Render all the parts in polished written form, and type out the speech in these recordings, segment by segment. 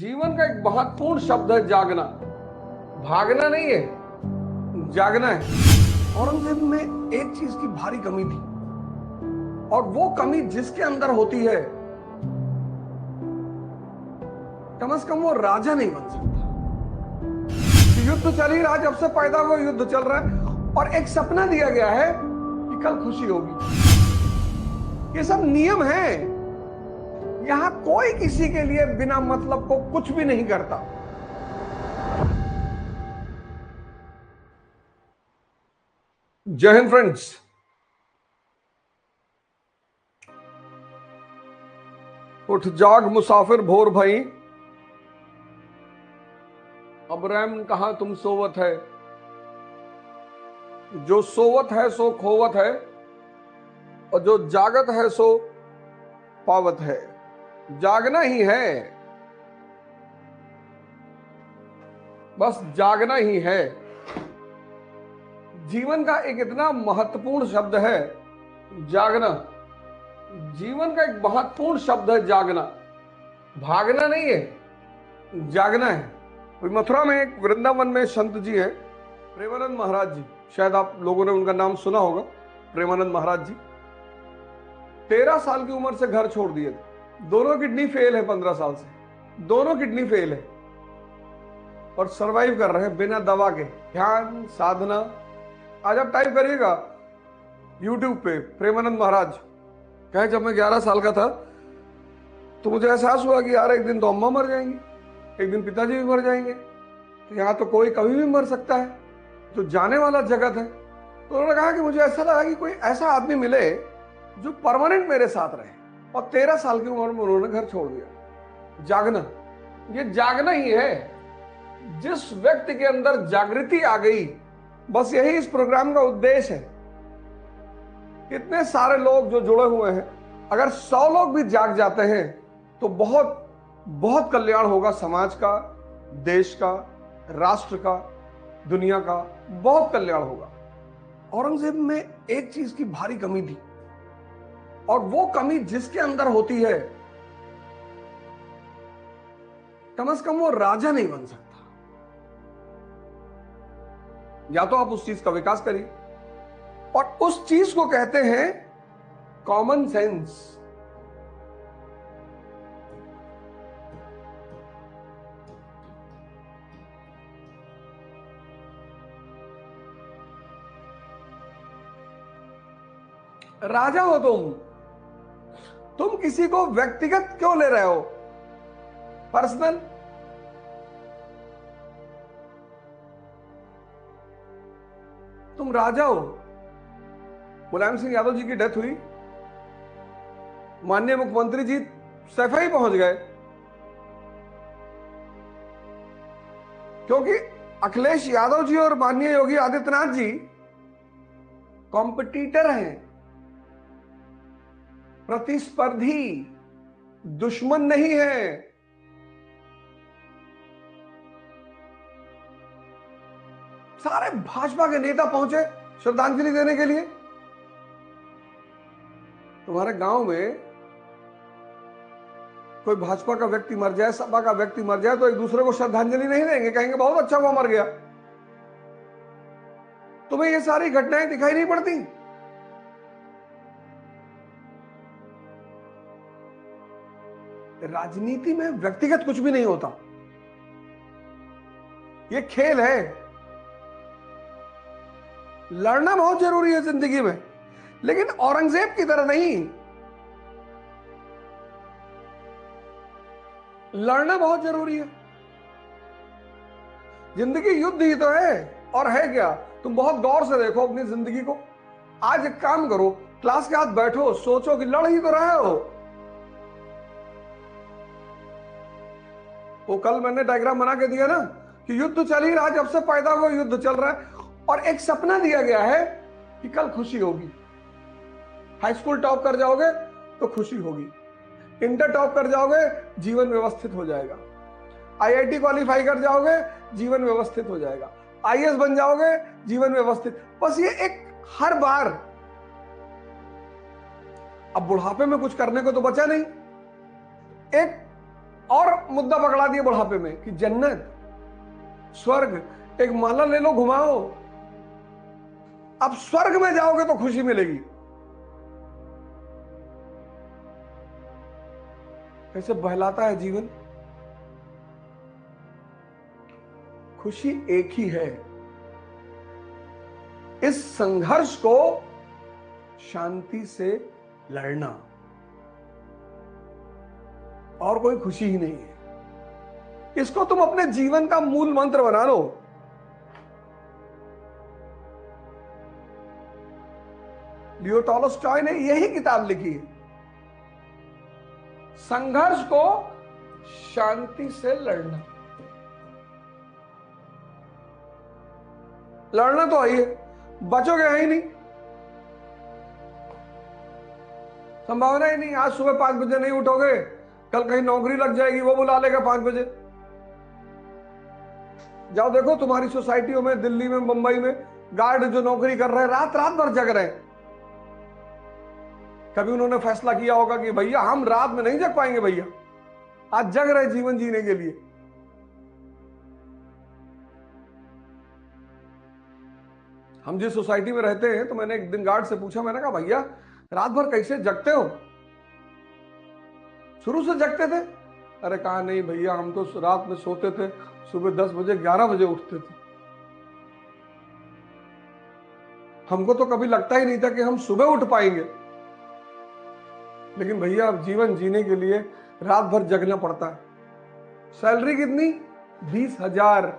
जीवन का एक महत्वपूर्ण शब्द है जागना। भागना नहीं है, जागना है। औरंगजेब में एक चीज की भारी कमी थी, और वो कमी जिसके अंदर होती है, कम से कम वो राजा नहीं बन सकता। युद्ध चल ही रहा, जब से पैदा हुआ युद्ध चल रहा है, और एक सपना दिया गया है कि कल खुशी होगी। ये सब नियम है। यहां कोई किसी के लिए बिना मतलब को कुछ भी नहीं करता। जय हिंद फ्रेंड्स। उठ जाग मुसाफिर भोर भई, अब रैम कहां तुम सोवत है। जो सोवत है सो खोवत है, और जो जागत है सो पावत है। जागना ही है, बस जागना ही है। जीवन का एक इतना महत्वपूर्ण शब्द है जागना। जीवन का एक महत्वपूर्ण शब्द है जागना। भागना नहीं है, जागना है। मथुरा में एक वृंदावन में संत जी है, प्रेमानंद महाराज जी। शायद आप लोगों ने उनका नाम सुना होगा, प्रेमानंद महाराज जी। 13 साल की उम्र से घर छोड़ दिए थे। दोनों किडनी फेल है, 15 साल से दोनों किडनी फेल है, और सरवाइव कर रहे हैं बिना दवा के। ध्यान साधना। आज आप टाइप करिएगा यूट्यूब पे प्रेमानंद महाराज। कहे जब मैं 11 साल का था तो मुझे एहसास हुआ कि यार एक दिन तो अम्मा मर जाएंगी, एक दिन पिताजी भी मर जाएंगे, तो यहाँ तो कोई कभी भी मर सकता है, जो जाने वाला जगत है। तो उन्होंने कहा कि मुझे ऐसा लगा कि कोई ऐसा आदमी मिले जो परमानेंट मेरे साथ रहे, और 13 साल की उम्र में उन्होंने घर छोड़ दिया। जागना, ये जागना ही है। जिस व्यक्ति के अंदर जागृति आ गई, बस यही इस प्रोग्राम का उद्देश्य है। इतने सारे लोग जो जुड़े हुए हैं, अगर 100 लोग भी जाग जाते हैं तो बहुत बहुत कल्याण होगा समाज का, देश का, राष्ट्र का, दुनिया का। बहुत कल्याण होगा। औरंगजेब में एक चीज की भारी कमी थी, और वो कमी जिसके अंदर होती है, कम से कम वो राजा नहीं बन सकता। या तो आप उस चीज का विकास करिए, और उस चीज को कहते हैं कॉमन सेंस। राजा हो तुम किसी को व्यक्तिगत क्यों ले रहे हो, पर्सनल। तुम राजा हो। मुलायम सिंह यादव जी की डेथ हुई, माननीय मुख्यमंत्री जी सफाई पहुंच गए, क्योंकि अखिलेश यादव जी और माननीय योगी आदित्यनाथ जी कॉम्पिटिटर हैं, प्रतिस्पर्धी, दुश्मन नहीं है। सारे भाजपा के नेता पहुंचे श्रद्धांजलि देने के लिए। तुम्हारे गांव में कोई भाजपा का व्यक्ति मर जाए, सपा का व्यक्ति मर जाए, तो एक दूसरे को श्रद्धांजलि नहीं देंगे, कहेंगे बहुत अच्छा वो मर गया। तुम्हें ये सारी घटनाएं दिखाई नहीं पड़ती? राजनीति में व्यक्तिगत कुछ भी नहीं होता, ये खेल है। लड़ना बहुत जरूरी है जिंदगी में, लेकिन औरंगजेब की तरह नहीं। लड़ना बहुत जरूरी है। जिंदगी युद्ध ही तो है, और है क्या? तुम बहुत गौर से देखो अपनी जिंदगी को। आज एक काम करो, क्लास के हाथ बैठो, सोचो कि लड़ ही तो रहे हो। वो कल मैंने डायग्राम बना के दिया ना कि युद्ध चल ही रहा, जब से पैदा हुआ युद्ध चल रहा है, और एक सपना दिया गया है कि कल खुशी होगी। हाई स्कूल टॉप कर जाओगे तो खुशी होगी, इंटर टॉप कर जाओगे जीवन व्यवस्थित हो जाएगा, आईआईटी क्वालिफाई कर जाओगे जीवन व्यवस्थित हो जाएगा, आईएएस बन जाओगे जीवन व्यवस्थित। बस ये एक हर बार। अब बुढ़ापे में कुछ करने को तो बचा नहीं। एक और मुद्दा पकड़ा दिया बुढ़ापे में कि जन्नत, स्वर्ग, एक माला ले लो, घुमाओ। अब स्वर्ग में जाओगे तो खुशी मिलेगी। कैसे बहलाता है जीवन। खुशी एक ही है, इस संघर्ष को शांति से लड़ना, और कोई खुशी ही नहीं है। इसको तुम अपने जीवन का मूल मंत्र बना लो। लियो टॉलस्टॉय ने यही किताब लिखी है, संघर्ष को शांति से लड़ना। लड़ना तो है, बचोगे है ही नहीं, संभावना ही नहीं। आज सुबह 5 बजे नहीं उठोगे, कल कहीं नौकरी लग जाएगी, वो बुला लेगा 5 बजे। जाओ देखो तुम्हारी सोसाइटियों में, दिल्ली में, मुंबई में गार्ड जो नौकरी कर रहे हैं, रात रात भर जग रहे हैं। कभी उन्होंने फैसला किया होगा कि भैया हम रात में नहीं जग पाएंगे, भैया आज जग रहे जीवन जीने के लिए। हम जिस सोसाइटी में रहते हैं, तो मैंने एक दिन गार्ड से पूछा, मैंने कहा भैया रात भर कैसे जगते हो, शुरू से जगते थे? अरे कहा नहीं भैया, हम तो रात में सोते थे, सुबह 10 बजे 11 बजे उठते थे। हमको तो कभी लगता ही नहीं था कि हम सुबह उठ पाएंगे, लेकिन भैया अब जीवन जीने के लिए रात भर जगना पड़ता है। सैलरी कितनी? 20,000,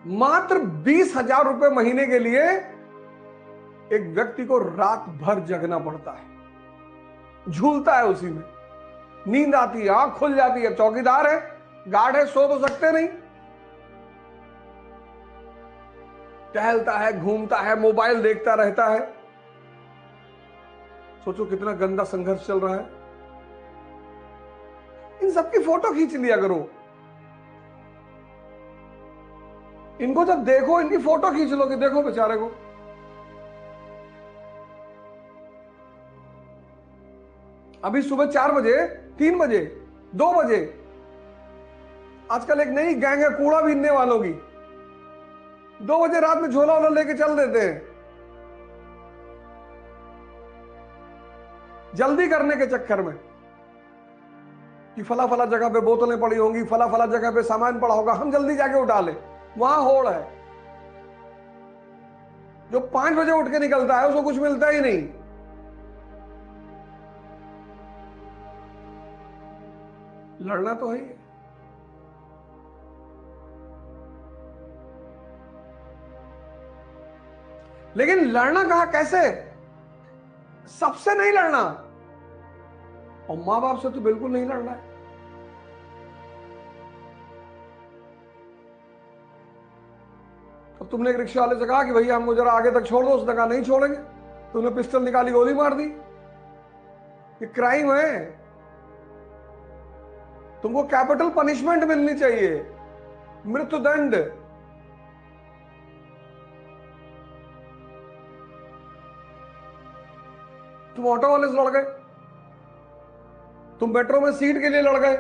मात्र 20,000 रुपए महीने के लिए एक व्यक्ति को रात भर जगना पड़ता है, झूलता है उसी में, नींद आती है, आंख खुल जाती है। चौकीदार है, गार्ड है, सो तो सकते नहीं, टहलता है, घूमता है, मोबाइल देखता रहता है। सोचो कितना गंदा संघर्ष चल रहा है। इन सबकी फोटो खींच लिया करो, इनको जब देखो इनकी फोटो खींच लो कि देखो बेचारे को। अभी सुबह 4 बजे, 3 बजे, 2 बजे, आजकल एक नई गैंग है कूड़ा बीनने वालों की, 2 बजे रात में झोला वोला लेके चल देते हैं, जल्दी करने के चक्कर में कि फला फला जगह पे बोतलें पड़ी होंगी, फला फला जगह पे सामान पड़ा होगा, हम जल्दी जाके उठा ले। वहां होड़ है। जो 5 बजे उठ के निकलता है उसको कुछ मिलता ही नहीं। लड़ना तो है ही, लेकिन लड़ना कहा, कैसे? सबसे नहीं लड़ना, और मां बाप से तो बिल्कुल नहीं लड़ना है। अब तुमने एक रिक्शा वाले से कहा कि भैया हमको जरा आगे तक छोड़ दो, उसने कहा नहीं छोड़ेंगे, तुमने पिस्टल निकाली, गोली मार दी। ये क्राइम है, तुमको कैपिटल पनिशमेंट मिलनी चाहिए, मृत्युदंड। तुम ऑटो वाले से लड़ गए, तुम मेट्रो में सीट के लिए लड़ गए,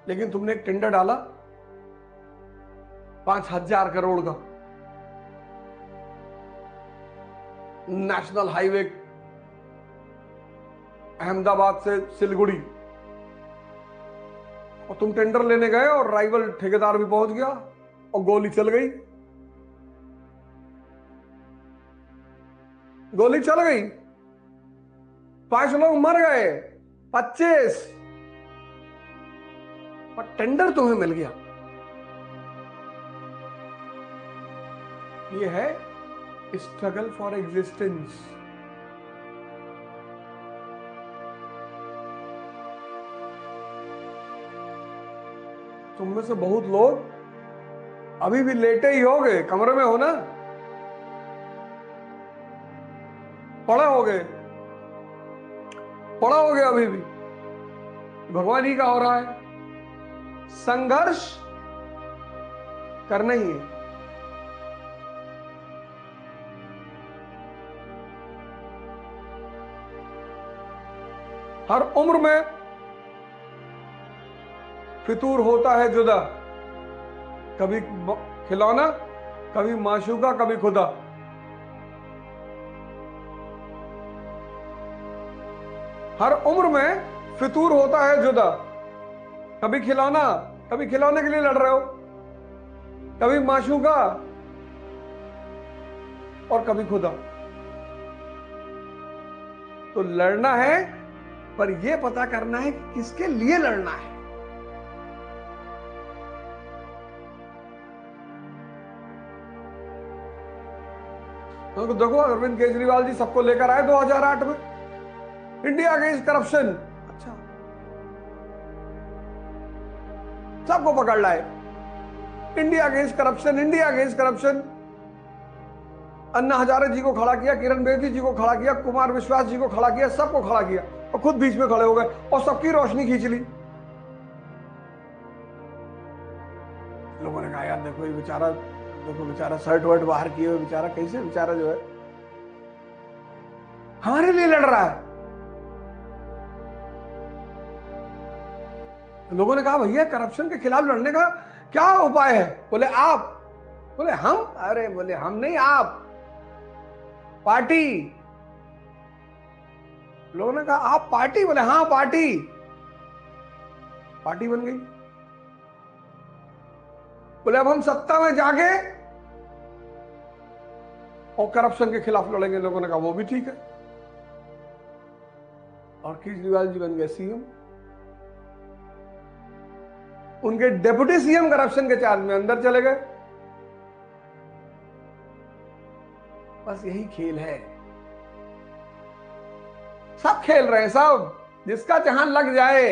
लेकिन तुमने एक टेंडर डाला 5,000 करोड़ का, नेशनल हाईवे अहमदाबाद से सिलगुड़ी, और तुम टेंडर लेने गए और राइवल ठेकेदार भी पहुंच गया और गोली चल गई। गोली चल गई, 5 लोग मर गए, 25, और टेंडर तुम्हें मिल गया। ये है स्ट्रगल फॉर एग्जिस्टेंस। तुम में से बहुत लोग अभी भी लेटे ही होगे, कमरे में हो ना, पड़े होगे अभी भी। भगवान ही का हो रहा है, संघर्ष करना ही है। हर उम्र में फितूर होता है जुदा, कभी खिलौना, कभी माशूका, कभी खुदा। हर उम्र में फितूर होता है जुदा, कभी खिलौना, कभी खिलौने के लिए लड़ रहे हो, कभी माशूका और कभी खुदा। तो लड़ना है, पर यह पता करना है कि किसके लिए लड़ना है। तो देखो, अरविंद केजरीवाल जी सबको लेकर आए 2008 में, इंडिया अगेंस्ट करप्शन। अच्छा, सबको पकड़ लाए, India against corruption, India against corruption. Anna Hazare ji को खड़ा किया, किरण बेदी जी को खड़ा किया, कुमार विश्वास जी को खड़ा किया, सबको खड़ा किया और खुद बीच में खड़े हो गए और सबकी रोशनी खींच ली। लोगों ने कहा यार देखो ये बेचारा, देखो बेचारा शर्ट वर्ट बाहर किए हुए बेचारा, कैसे बेचारा जो है हमारे लिए लड़ रहा है। लोगों ने कहा भैया करप्शन के खिलाफ लड़ने का क्या उपाय है? बोले आप। बोले हम? अरे बोले हम नहीं, आप, पार्टी। लोगों ने कहा आप पार्टी? बोले हाँ पार्टी। पार्टी बन गई। बोले अब हम सत्ता में जाके और करप्शन के खिलाफ लड़ेंगे। लोगों ने कहा वो भी ठीक है। और केजरीवाल जी बन गए सीएम। उनके डेप्यूटी सीएम करप्शन के चार्ज में अंदर चले गए। बस यही खेल है, सब खेल रहे हैं, सब जिसका जहां लग जाए।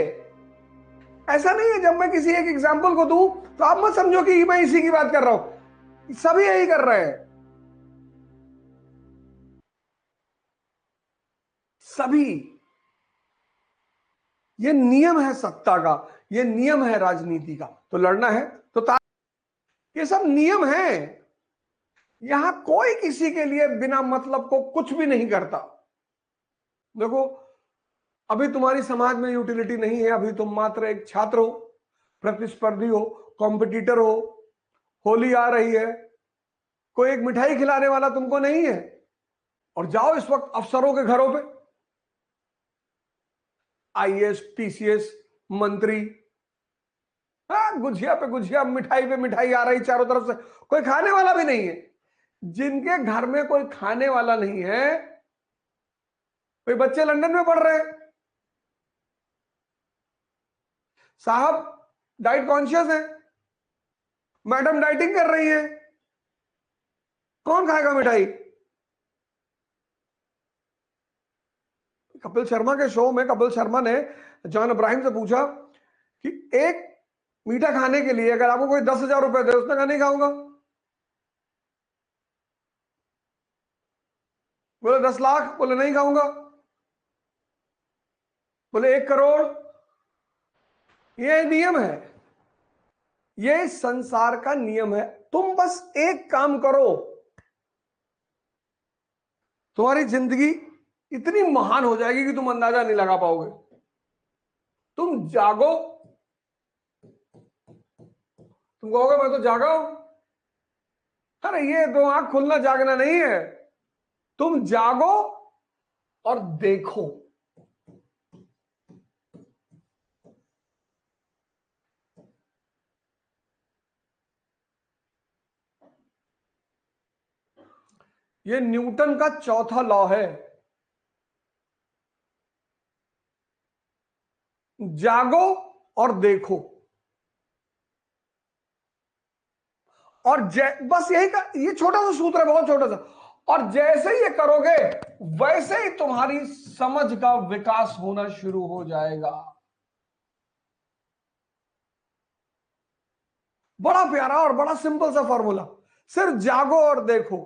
ऐसा नहीं है, जब मैं किसी एक एग्जाम्पल को दूं तो आप मत समझो कि मैं इसी की बात कर रहा हूं, सभी यही कर रहे हैं, सभी। ये नियम है सत्ता का, ये नियम है राजनीति का। तो लड़ना है तो ये सब नियम है। यहां कोई किसी के लिए बिना मतलब को कुछ भी नहीं करता। देखो, अभी तुम्हारी समाज में यूटिलिटी नहीं है, अभी तुम मात्र एक छात्र हो, प्रतिस्पर्धी हो, कॉम्पिटिटर हो। होली आ रही है, कोई एक मिठाई खिलाने वाला तुमको नहीं है, और जाओ इस वक्त अफसरों के घरों पे, आईएएस, पीसीएस, मंत्री, हाँ, गुझिया पे गुझिया, मिठाई पे मिठाई आ रही चारों तरफ से, कोई खाने वाला भी नहीं है। जिनके घर में कोई खाने वाला नहीं है, कोई बच्चे लंदन में पढ़ रहे हैं, साहब डाइट कॉन्शियस है, मैडम डाइटिंग कर रही है, कौन खाएगा मिठाई? कपिल शर्मा के शो में कपिल शर्मा ने जॉन अब्राहिम से पूछा कि एक मीठा खाने के लिए अगर आपको कोई 10,000 रुपए दे, उसने कहा नहीं खाऊंगा। बोले 10 लाख, बोले नहीं खाऊंगा। बोले 1 करोड़। ये नियम है, ये संसार का नियम है। तुम बस एक काम करो, तुम्हारी जिंदगी इतनी महान हो जाएगी कि तुम अंदाजा नहीं लगा पाओगे। तुम जागो, तुम कहोगे मैं तो जागा हूं। अरे ये दो आंख खुलना जागना नहीं है, तुम जागो और देखो। ये न्यूटन का चौथा लॉ है, जागो और देखो। और बस यही का, ये छोटा सा सूत्र है, बहुत छोटा सा। और जैसे ही ये करोगे, वैसे ही तुम्हारी समझ का विकास होना शुरू हो जाएगा। बड़ा प्यारा और बड़ा सिंपल सा फॉर्मूला, सिर्फ जागो और देखो।